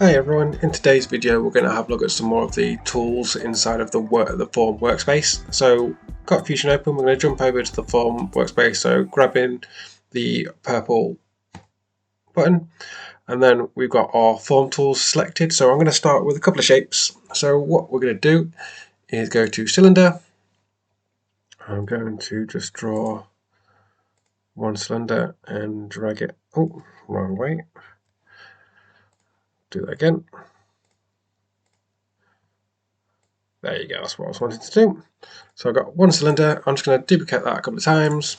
Hi everyone, in today's video we're going to have a look at some more of the tools inside of the form workspace. So got Fusion open, we're going to jump over to the form workspace, so grabbing the purple button, and then we've got our form tools selected. So I'm going to start with a couple of shapes. So what we're going to do is go to cylinder. I'm going to just draw one cylinder and drag it, oh, wrong way, do that again. There you go, that's what I was wanting to do. So I've got one cylinder, I'm just going to duplicate that a couple of times.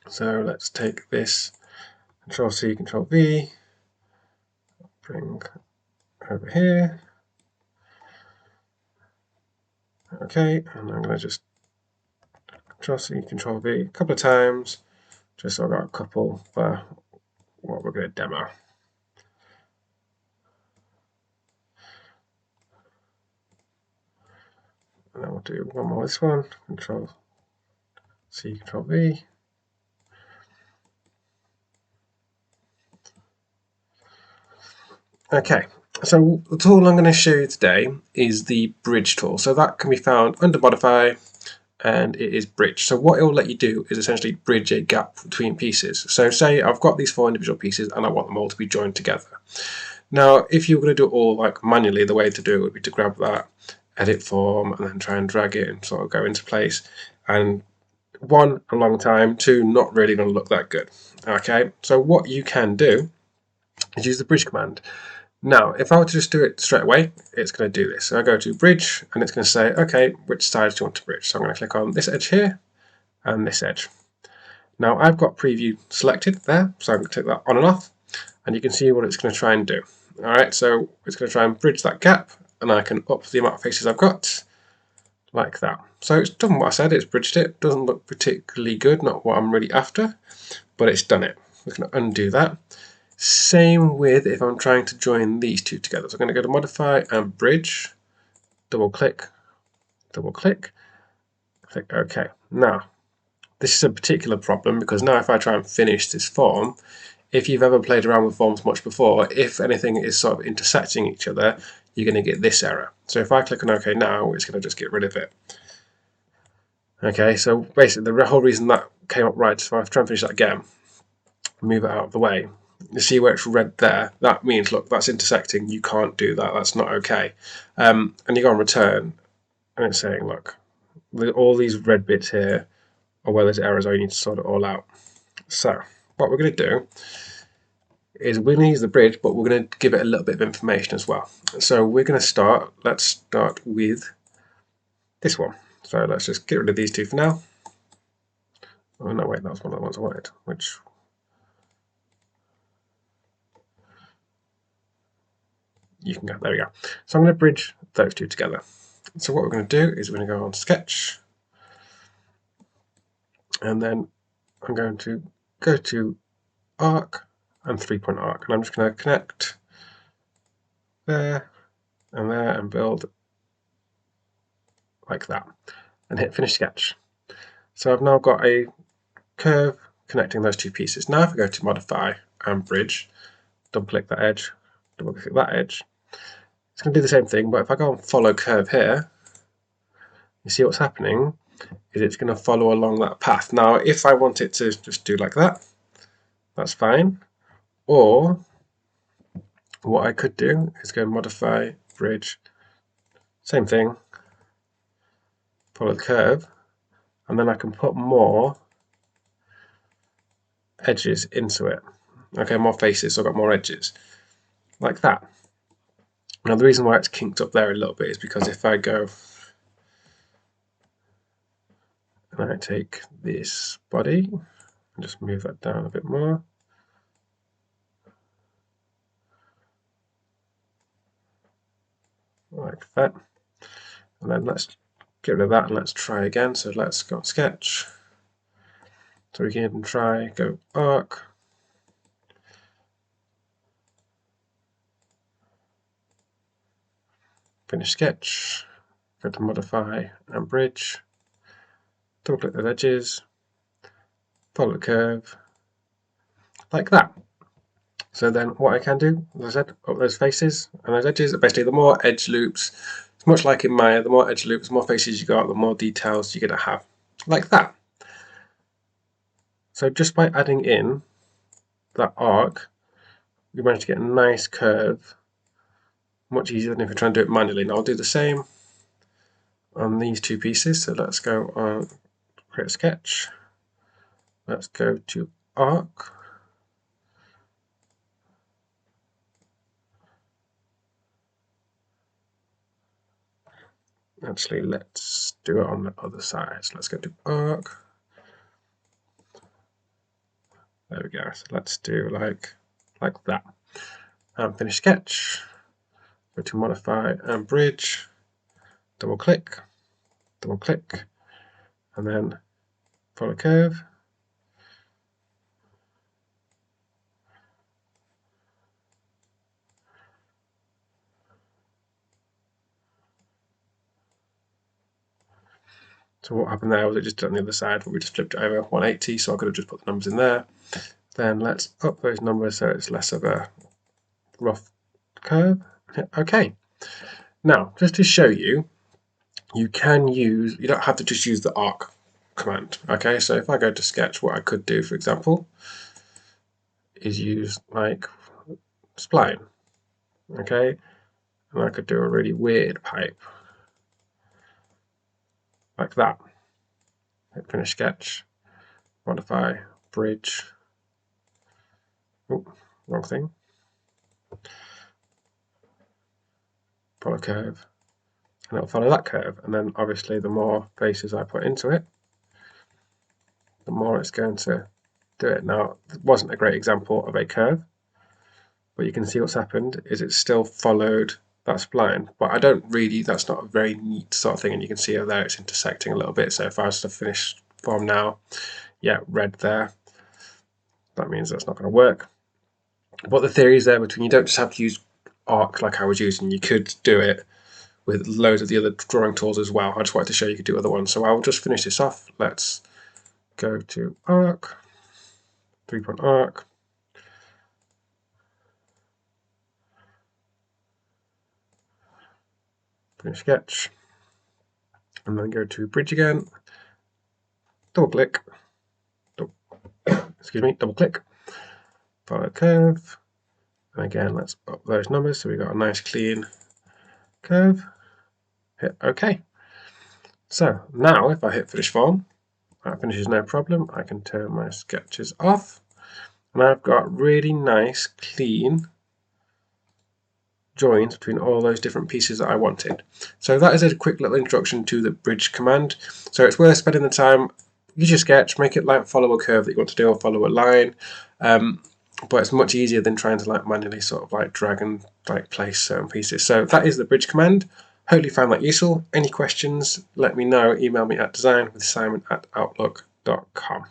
So let's take this, Control C, Control V, bring over here. Okay, and I'm going to just Control C, Control V a couple of times, just so I've got a couple for what we're going to demo. And then we'll do one more with this one, Control C, Control V. Okay, so the tool I'm going to show you today is the bridge tool. So that can be found under Modify, and it is bridge. So what it will let you do is essentially bridge a gap between pieces. So say I've got these 4 individual pieces and I want them all to be joined together. Now, if you were going to do it all like manually, the way to do it would be to grab that, edit form, and then try and drag it and sort of go into place. And one, a long time, two, not really going to look that good. Okay, so what you can do is use the bridge command. Now, if I were to just do it straight away, it's going to do this. So I go to bridge, and it's going to say, okay, which sides do you want to bridge? So I'm going to click on this edge here, and this edge. Now, I've got preview selected there, so I'm going to take that on and off, and you can see what it's going to try and do. All right, so it's going to try and bridge that gap, and I can up the amount of faces I've got, like that. So it's done what I said, it's bridged it. Doesn't look particularly good, not what I'm really after, but it's done it. We're going to undo that. Same with if I'm trying to join these two together. So I'm going to go to Modify and Bridge, double click, click OK. Now, this is a particular problem because now if I try and finish this form, if you've ever played around with forms much before, if anything is sort of intersecting each other, you're going to get this error. So if I click on OK now, it's going to just get rid of it. Okay, so basically the whole reason that came up right, so I've tried to finish that again, move it out of the way. You see where it's red there, that means, look, that's intersecting, you can't do that, that's not okay. And you go on return, and it's saying, look, all these red bits here are where there's errors, I need to sort it all out. So, what we're going to do is we're going to use the bridge, but we're going to give it a little bit of information as well. So we're going to let's start with this one. So let's just get rid of these two for now. Oh no, wait, that was one of the ones I wanted, which you can go, there we go. So I'm going to bridge those two together. So what we're going to do is we're going to go on Sketch, and then I'm going to go to Arc and 3-point arc, and I'm just going to connect there and build like that, and hit Finish Sketch. So I've now got a curve connecting those two pieces. Now if I go to Modify and Bridge, double click that edge, double click that edge, it's going to do the same thing, but if I go on Follow Curve here, you see what's happening is it's going to follow along that path. Now if I want it to just do like that, that's fine. Or what I could do is go Modify, Bridge, same thing, follow the curve, and then I can put more edges into it. Okay, more faces, so I've got more edges, like that. Now the reason why it's kinked up there a little bit is because if I go and I take this body and just move that down a bit more, like that, and then let's get rid of that and let's try again. So let's go Sketch, so we can even try go Arc, Finish Sketch, go to Modify and Bridge, double click those edges, follow the curve, like that. So then what I can do, as I said, up those faces and those edges, basically the more edge loops, it's much like in Maya, the more edge loops, the more faces you got, the more details you're going to have, like that. So just by adding in that arc, we managed to get a nice curve, much easier than if you're trying to do it manually. Now I'll do the same on these two pieces. So let's go on create a sketch. Let's go to arc. Actually, let's do it on the other side. So let's go to arc. There we go. So let's do like that. And finish sketch. Go to modify and bridge. Double click, and then follow curve. So what happened there was it just did on the other side, but we just flipped it over 180, so I could have just put the numbers in there. Then let's up those numbers so it's less of a rough curve. Okay. Now, just to show you, you don't have to just use the arc command. Okay, so if I go to sketch, what I could do, for example, is use like spline. Okay, and I could do a really weird pipe like that. Hit finish sketch, modify, bridge. Oh, wrong thing. Follow curve, and it'll follow that curve. And then obviously the more faces I put into it, the more it's going to do it. Now, it wasn't a great example of a curve, but you can see what's happened is it's still followed that spline. But that's not a very neat sort of thing. And you can see over there it's intersecting a little bit. So if I was to finish form now, yeah, red there, that means that's not going to work. But the theory is there between you don't just have to use arc like I was using, you could do it with loads of the other drawing tools as well. I just wanted to show you could do other ones. So I'll just finish this off. Let's go to arc, 3-point arc. Finish sketch. And then go to bridge again. Double click. Double click. Follow curve. And again, let's up those numbers so we got a nice clean curve. Hit OK. So now if I hit finish form, that finishes no problem. I can turn my sketches off. And I've got really nice, clean joins between all those different pieces that I wanted. So that is a quick little introduction to the bridge command. So it's worth spending the time, use your sketch, make it like follow a curve that you want to do or follow a line. But it's much easier than trying to like manually sort of like drag and like place certain pieces. So that is the bridge command. Hopefully you found that useful. Any questions, let me know. Email me at designwithsimon@outlook.com.